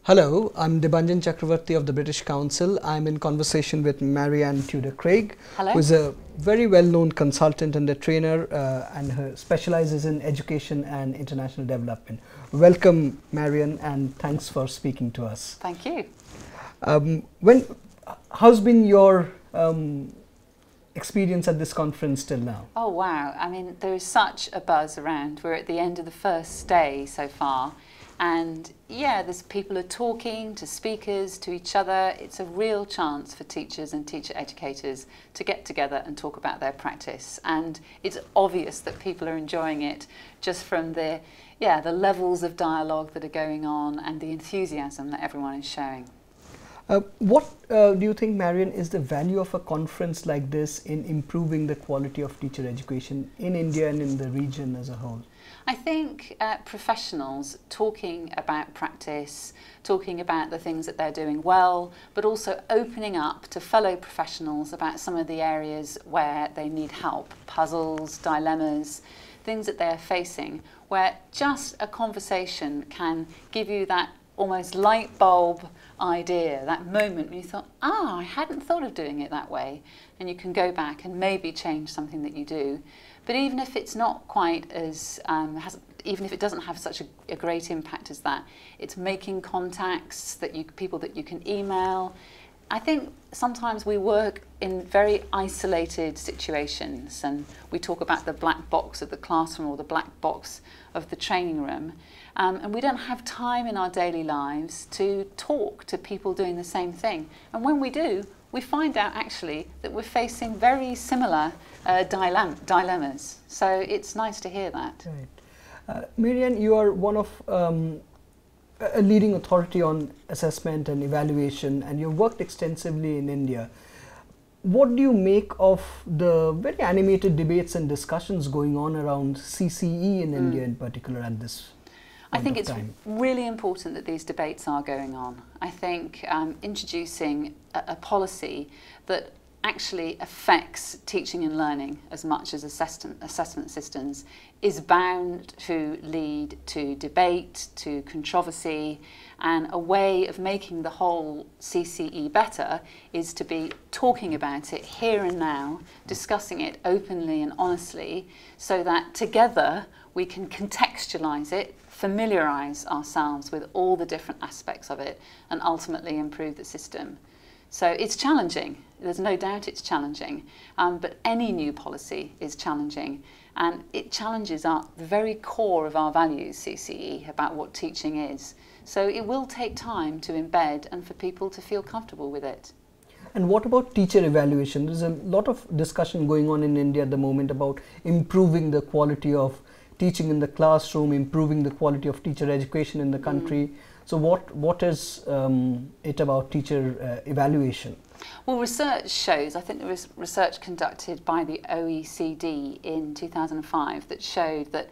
Hello, I'm Debanjan Chakravarti of the British Council. I'm in conversation with Marianne Tudor-Craig, who is a very well-known consultant and a trainer, and her specializes in education and international development. Welcome, Marianne, and thanks for speaking to us. Thank you. How's been your experience at this conference till now? Oh wow, I mean there is such a buzz around. We're at the end of the first day so far, and yeah, there's people are talking to speakers, to each other. It's a real chance for teachers and teacher educators to get together and talk about their practice, and it's obvious that people are enjoying it just from the levels of dialogue that are going on and the enthusiasm that everyone is showing. What do you think, Marianne, is the value of a conference like this in improving the quality of teacher education in India and in the region as a whole? I think professionals talking about practice, talking about the things that they're doing well, but also opening up to fellow professionals about some of the areas where they need help, puzzles, dilemmas, things that they're facing, where just a conversation can give you that almost light bulb idea, that moment when you thought, I hadn't thought of doing it that way, and you can go back and maybe change something that you do. But even if it's not quite as, even if it doesn't have such a great impact as that, it's making contacts, people that you can email. I think sometimes we work in very isolated situations, and we talk about the black box of the classroom or the black box of the training room, and we don't have time in our daily lives to talk to people doing the same thing. And when we do, we find out actually that we're facing very similar dilemmas. So it's nice to hear that. Right. Marianne, you are one of a leading authority on assessment and evaluation, and you've worked extensively in India. What do you make of the very animated debates and discussions going on around CCE in India in particular at this I think it's time? really important that these debates are going on. I think introducing a policy that actually affects teaching and learning as much as assessment systems is bound to lead to debate, to controversy, and a way of making the whole CCE better is to be talking about it here and now, discussing it openly and honestly, so that together we can contextualize it, familiarise ourselves with all the different aspects of it, and ultimately improve the system. So it's challenging, there's no doubt it's challenging, but any new policy is challenging, and it challenges the very core of our values, CCE, about what teaching is. So it will take time to embed and for people to feel comfortable with it. And what about teacher evaluation? There's a lot of discussion going on in India at the moment about improving the quality of teaching in the classroom, improving the quality of teacher education in the country. So what is it about teacher evaluation? Well, research shows, I think there was research conducted by the OECD in 2005 that showed that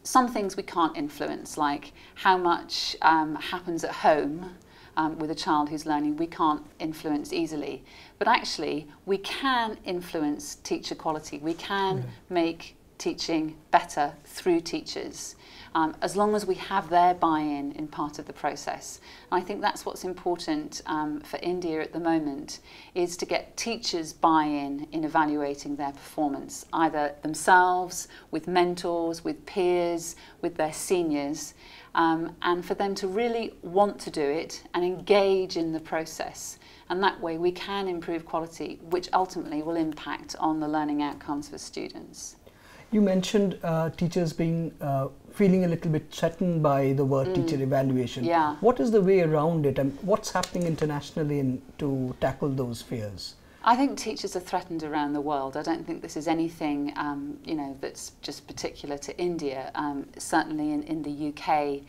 some things we can't influence, like how much happens at home with a child who's learning, we can't influence easily. But actually, we can influence teacher quality. We can make teaching better through teachers, as long as we have their buy-in in part of the process. And I think that's what's important for India at the moment, is to get teachers buy-in in evaluating their performance, either themselves, with mentors, with peers, with their seniors, and for them to really want to do it and engage in the process. And that way we can improve quality, which ultimately will impact on the learning outcomes for students. You mentioned teachers being feeling a little bit threatened by the word teacher evaluation. Yeah. What is the way around it, and what's happening internationally to tackle those fears? I think teachers are threatened around the world. I don't think this is anything that's just particular to India. Certainly in the UK,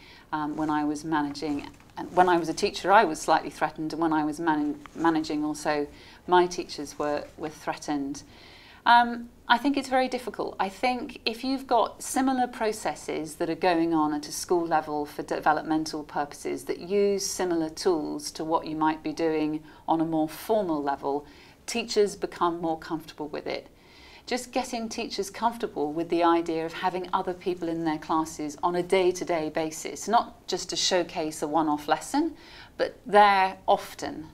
when I was managing, when I was a teacher, I was slightly threatened, and when I was managing also, my teachers were threatened. I think it's very difficult. I think if you've got similar processes that are going on at a school level for developmental purposes that use similar tools to what you might be doing on a more formal level, teachers become more comfortable with it. just getting teachers comfortable with the idea of having other people in their classes on a day-to-day basis, not just to showcase a one-off lesson, but there often.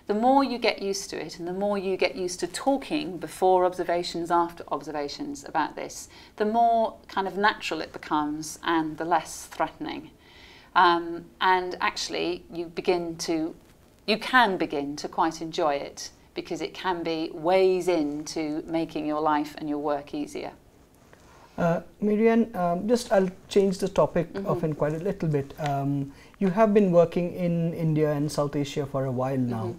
The more you get used to it and the more you get used to talking before observations, after observations about this, the more kind of natural it becomes and the less threatening. And actually you can begin to quite enjoy it, because it can be ways into making your life and your work easier. Marianne, I'll change the topic of in quite a little bit. You have been working in India and South Asia for a while now.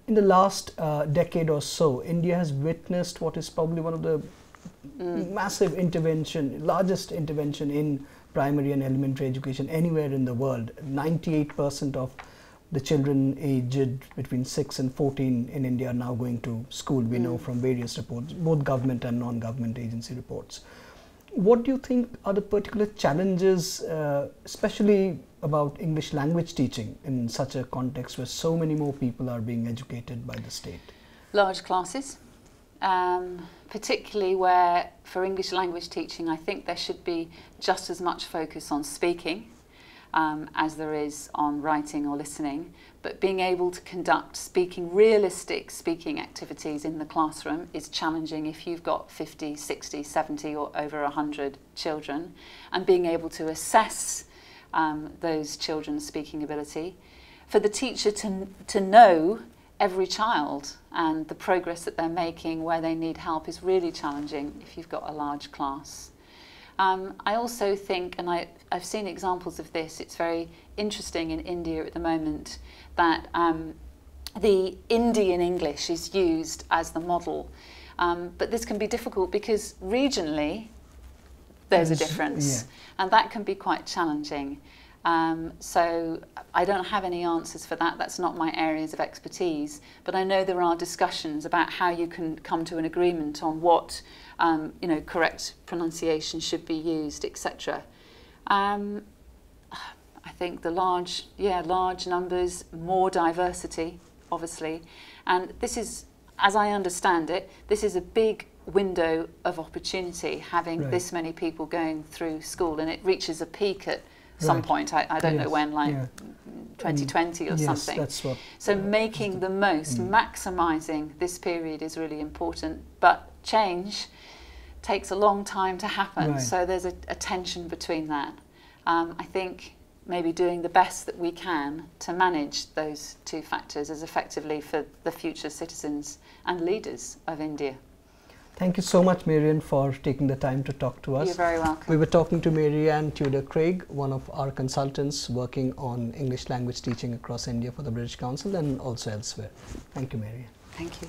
In the last decade or so, India has witnessed what is probably one of the massive largest intervention in primary and elementary education anywhere in the world. 98% of the children aged between 6 and 14 in India are now going to school. We know from various reports, both government and non-government agency reports. What do you think are the particular challenges, especially about English language teaching in such a context where so many more people are being educated by the state? Large classes, particularly where for English language teaching I think there should be just as much focus on speaking as there is on writing or listening, but being able to conduct realistic speaking activities in the classroom is challenging if you've got 50, 60, 70 or over 100 children, and being able to assess those children's speaking ability. For the teacher to know every child and the progress that they're making, where they need help, is really challenging if you've got a large class. I also think, and I've seen examples of this, it's very interesting in India at the moment that the Indian English is used as the model. But this can be difficult because regionally there's a difference, and that can be quite challenging. So I don't have any answers for that. That's not my areas of expertise, but I know there are discussions about how you can come to an agreement on what correct pronunciation should be used, etc. I think the large numbers, more diversity, obviously, and this is, as I understand it, this is a big window of opportunity, having this many people going through school, and it reaches a peak at some point. I don't know when, like 2020 or something. That's what. So making the most, maximising this period is really important. But change takes a long time to happen. So there's a tension between that. I think maybe doing the best that we can to manage those two factors as effectively for the future citizens and leaders of India. Thank you so much, Marianne, for taking the time to talk to us. You're very welcome. We were talking to Marianne Tudor-Craig, one of our consultants working on English language teaching across India for the British Council and also elsewhere. Thank you, Marianne. Thank you.